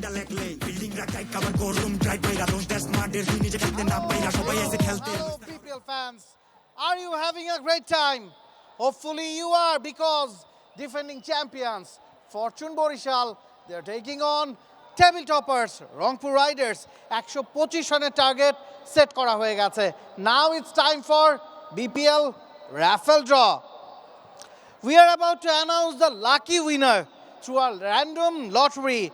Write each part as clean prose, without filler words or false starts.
তিনটা লেগ লেই বিল্ডিং রাখাই কভার করুম ড্রাইভ কইরা দোষ দ্যাটস স্মার্টের তুই নিজে খেলতে না পাইরা সবাই এসে খেলতে Hello, BPL fans. Are you having a great time? Hopefully you are, because defending champions Fortune Borishal, they're taking on table toppers Rangpur Riders. 125 রানের টার্গেট সেট করা হয়ে গেছে. Now it's time for BPL raffle draw. We are about to announce the lucky winner through a random lottery.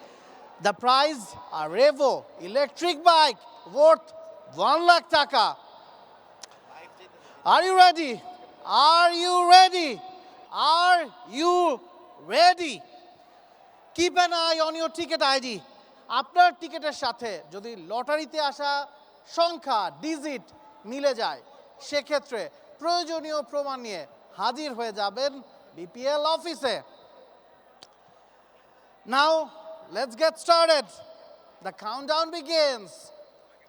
The prize, a Revo electric bike worth 1 lakh taka. Are you ready? Are you ready? Are you ready? Keep an eye on your ticket ID. আপনার টিকেটের সাথে যদি লটারিতে আসা সংখ্যা digit মিলে যায় সেক্ষেত্রে প্রয়োজনীয় প্রমাণ নিয়ে হাজির হয়ে যাবেন বিপিএল অফিসে। Now let's get started. The countdown begins.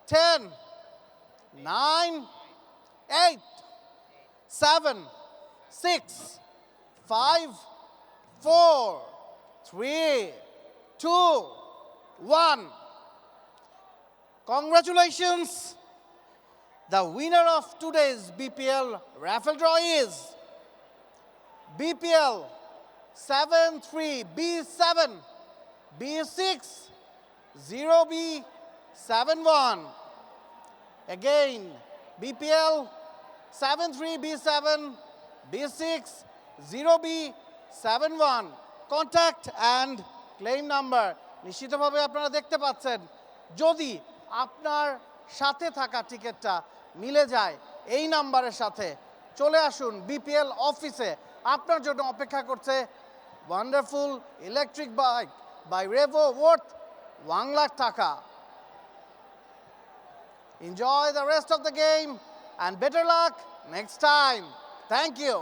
10, 9, 8, 7, 6, 5, 4, 3, 2, 1. Congratulations. The winner of today's BPL raffle draw is BPL 73B7 B6 0B71. Again, BPL 73B7 B6 0B71. Contact and claim number. নিশ্চিতভাবে আপনারা দেখতে পাচ্ছেন যদি আপনার সাথে থাকা টিকেটটা মিলে যায় এই নাম্বারের সাথে চলে আসুন বিপিএল অফিসে। আপনার জন্য অপেক্ষা করছে wonderful electric bike by Revo worth 1 lakh taka. Enjoy the rest of the game and better luck next time. Thank you.